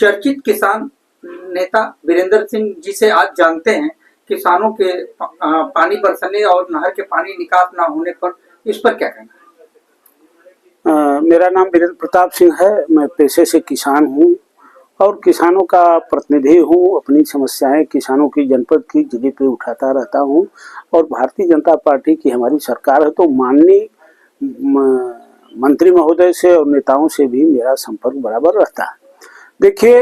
चर्चित किसान नेता वीरेंद्र सिंह जी से आज जानते हैं किसानों के पानी बरसने और नहर के पानी निकास ना होने पर, इस पर क्या कहना है? मेरा नाम वीरेंद्र प्रताप सिंह है। मैं पेशे से किसान हूँ और किसानों का प्रतिनिधि हूँ। अपनी समस्याएं किसानों की जनपद की जिले पे उठाता रहता हूँ और भारतीय जनता पार्टी की हमारी सरकार है तो माननीय मंत्री महोदय से और नेताओं से भी मेरा संपर्क बराबर रहता है। देखिए,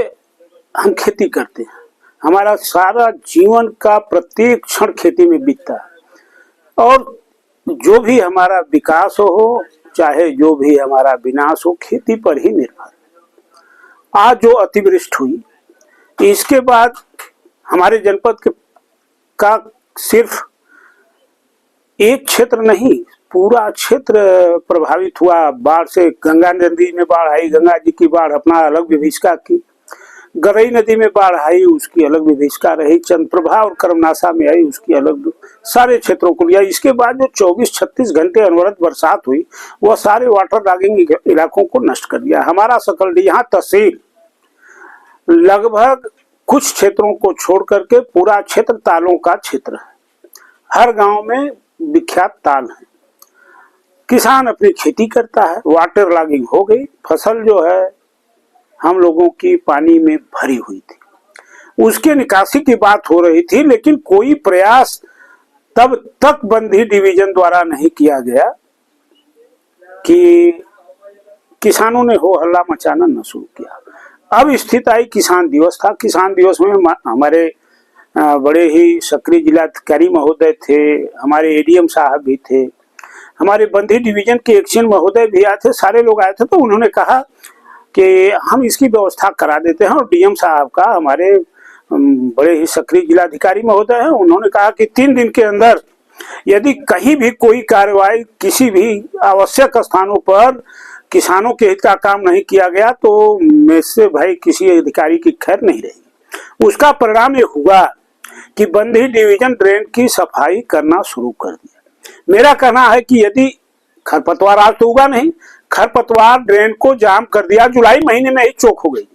हम खेती करते हैं, हमारा सारा जीवन का प्रत्येक क्षण खेती में बीतता है और जो भी हमारा विकास हो चाहे जो भी हमारा विनाश हो, खेती पर ही निर्भर। आज जो अतिवृष्टि हुई, इसके बाद हमारे जनपद का सिर्फ एक क्षेत्र नहीं, पूरा क्षेत्र प्रभावित हुआ बाढ़ से। गंगा नदी में बाढ़ आई, गंगा जी की बाढ़ अपना अलग विभीषिका की। गरई नदी में बाढ़ आई, उसकी अलग विभीषिका रही। चंद्रप्रभा और कर्मनाशा में आई, उसकी अलग। सारे क्षेत्रों को लिया। इसके बाद जो 24-36 घंटे अनवरत बरसात हुई, वह सारे वाटर लॉगिंग इलाकों को नष्ट कर दिया। हमारा सकलडीहा तहसील लगभग कुछ क्षेत्रों को छोड़ करके पूरा क्षेत्र तालों का क्षेत्र है। हर गांव में विख्यात ताल है। किसान अपनी खेती करता है, वाटर लॉगिंग हो गई। फसल जो है हम लोगों की पानी में भरी हुई थी, उसके निकासी की बात हो रही थी, लेकिन कोई प्रयास तब तक बंधी डिवीजन द्वारा नहीं किया गया कि किसानों ने हो हल्ला मचाना न शुरू किया। अब स्थिति आई, किसान दिवस था। किसान दिवस में हमारे बड़े ही सक्रिय जिलाधिकारी महोदय थे, हमारे एडीएम साहब भी थे, हमारे बंधी डिवीजन के एक्शन महोदय भी आए थे, सारे लोग आए थे। तो उन्होंने कहा कि हम इसकी व्यवस्था करा देते हैं और डीएम साहब का, हमारे बड़े ही सक्रिय जिलाधिकारी महोदय हैं, उन्होंने कहा कि 3 दिन के अंदर यदि कहीं भी कोई कार्रवाई किसी भी आवश्यक स्थानों पर किसानों के हित का काम नहीं किया गया तो मैं से भाई किसी अधिकारी की खैर नहीं रहेगी। उसका परिणाम ये हुआ कि बंधी डिवीजन ड्रेन की सफाई करना शुरू कर दिया। मेरा कहना है कि यदि खरपतवार आज तो उगा नहीं, खरपतवार ड्रेन को जाम कर दिया, जुलाई महीने में ही चौक हो गई।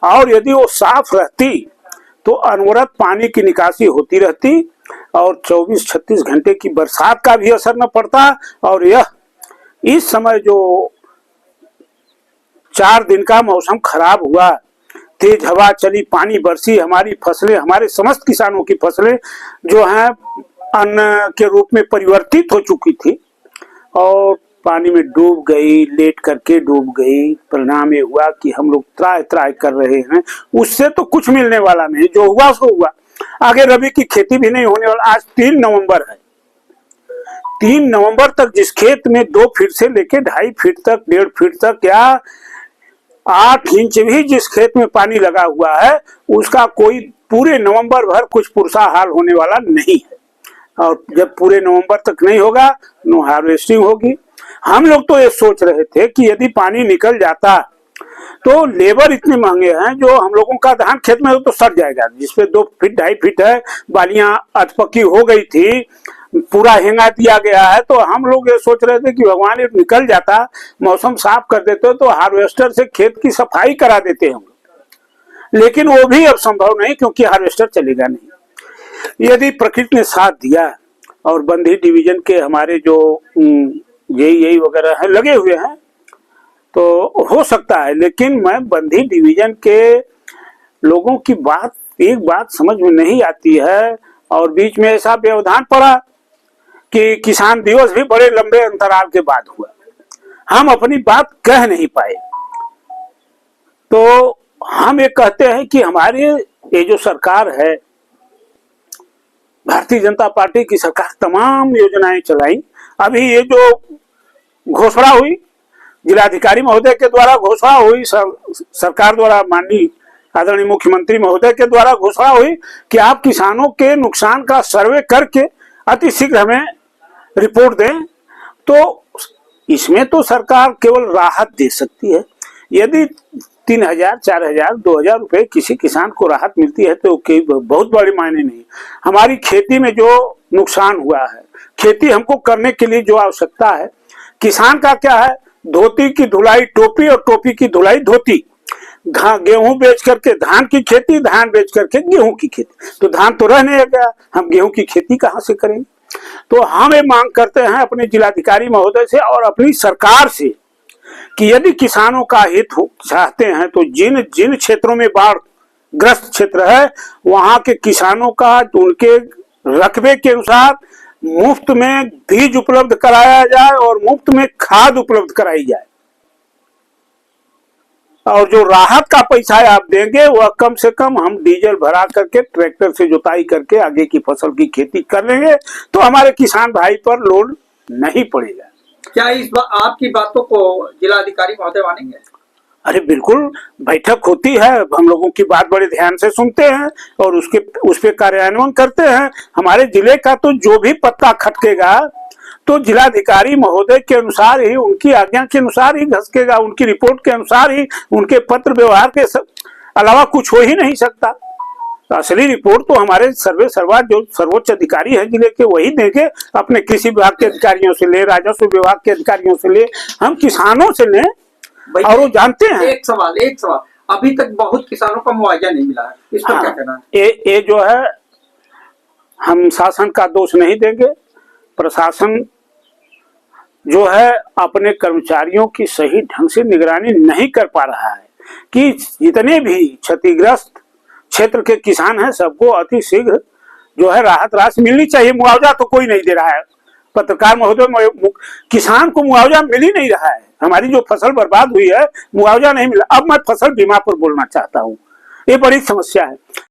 और यदि वो साफ रहती तो अनवरत पानी की निकासी होती रहती और 24-36 घंटे की बरसात का भी असर न पड़ता। और यह इस समय जो 4 दिन का मौसम खराब हुआ, तेज हवा चली, पानी बरसी, हमारी फसलें, हमारे समस्त किसानों की फसलें जो हैं अन्न के रूप में परिवर्तित हो चुकी थी और पानी में डूब गई, लेट करके डूब गई। परिणाम ये हुआ कि हम लोग त्राय त्राय कर रहे हैं, उससे तो कुछ मिलने वाला नहीं। जो हुआ सो हुआ, आगे रबी की खेती भी नहीं होने वाला। आज 3 नवंबर है। 3 नवंबर तक जिस खेत में 2 फीट से लेके 2.5 फीट तक, 1.5 फीट तक या 8 इंच भी जिस खेत में पानी लगा हुआ है, उसका कोई पूरे नवंबर भर कुछ पुरसा हाल होने वाला नहीं है। और जब पूरे नवंबर तक नहीं होगा, नो हार्वेस्टिंग होगी। हम लोग तो ये सोच रहे थे कि यदि पानी निकल जाता तो लेबर इतने महंगे हैं, जो हम लोगों का धान खेत में तो सड़ जाएगा, जिसपे 2 फीट 2.5 फीट है, बालियां अधपक्की हो गई थी, पूरा हेंगा दिया गया है। तो हम लोग ये सोच रहे थे कि भगवान ये निकल जाता, मौसम साफ कर देते तो हार्वेस्टर से खेत की सफाई करा देते हम, लेकिन वो भी अब संभव नहीं क्योंकि हार्वेस्टर चलेगा नहीं। यदि प्रकृति ने साथ दिया और बंधी डिवीजन के हमारे जो यही वगैरह है लगे हुए हैं तो हो सकता है, लेकिन मैं बंधी डिवीजन के लोगों की एक बात समझ में नहीं आती है। और बीच में ऐसा व्यवधान पड़ा कि किसान दिवस भी बड़े लंबे अंतराल के बाद हुआ, हम अपनी बात कह नहीं पाए। तो हम ये कहते हैं कि हमारे ये जो सरकार है, भारतीय जनता पार्टी की सरकार, तमाम योजनाएं चलाई। अभी ये जो घोषणा हुई जिलाधिकारी महोदय के द्वारा, घोषणा हुई सरकार द्वारा, माननीय आदरणीय मुख्यमंत्री महोदय के द्वारा घोषणा हुई कि आप किसानों के नुकसान का सर्वे करके अति शीघ्र हमें रिपोर्ट दें। तो इसमें तो सरकार केवल राहत दे सकती है। यदि 3,000, 4,000, 2,000 रुपए किसी किसान को राहत मिलती है तो बहुत बड़े मायने नहीं। हमारी खेती में जो नुकसान हुआ है, खेती हमको करने के लिए जो आवश्यकता है, किसान का क्या है, धोती की धुलाई टोपी और टोपी की धुलाई धोती। गेहूं बेच करके धान की खेती, धान बेच करके गेहूं की खेती, तो धान तो रह नहीं गया, हम गेहूं की खेती कहां से करेंगे। तो हम ये मांग करते हैं अपने जिलाधिकारी महोदय से और अपनी सरकार से कि यदि किसानों का हित चाहते हैं तो जिन जिन क्षेत्रों में बाढ़ ग्रस्त क्षेत्र है वहां के किसानों का उनके रकबे के अनुसार मुफ्त में बीज उपलब्ध कराया जाए और मुफ्त में खाद उपलब्ध कराई जाए, और जो राहत का पैसा आप देंगे वह कम से कम हम डीजल भरा करके ट्रैक्टर से जुताई करके आगे की फसल की खेती कर लेंगे तो हमारे किसान भाई पर लोड नहीं पड़ेगा। क्या आपकी बातों को जिलाधिकारी महोदय मानेंगे? अरे बिल्कुल, बैठक होती है, हम लोगों की बात बड़े ध्यान से सुनते हैं और उस पे कार्यान्वयन करते हैं। हमारे जिले का तो जो भी पत्ता खटकेगा तो जिलाधिकारी महोदय के अनुसार ही, उनकी आज्ञा के अनुसार ही घसकेगा, उनकी रिपोर्ट के अनुसार ही, उनके पत्र व्यवहार के अलावा कुछ हो ही नहीं सकता। तो असली रिपोर्ट तो हमारे सर्वा जो सर्वोच्च अधिकारी है जिले के वही देंगे, अपने कृषि विभाग के अधिकारियों से ले, राजस्व विभाग के अधिकारियों से ले, हम किसानों से ले, और वो जानते हैं। एक सवाल, अभी तक बहुत किसानों को मुआवजा नहीं मिला है, इस पर क्या कहना है? ये जो है, हम शासन का दोष नहीं देंगे, प्रशासन जो है अपने कर्मचारियों की सही ढंग से निगरानी नहीं कर पा रहा है कि जितने भी क्षतिग्रस्त क्षेत्र के किसान हैं सबको अति शीघ्र जो है राहत राशि मिलनी चाहिए। मुआवजा तो कोई नहीं दे रहा है, पत्रकार महोदय, किसान को मुआवजा मिल ही नहीं रहा है। हमारी जो फसल बर्बाद हुई है मुआवजा नहीं मिला। अब मैं फसल बीमा पर बोलना चाहता हूँ, ये बड़ी समस्या है।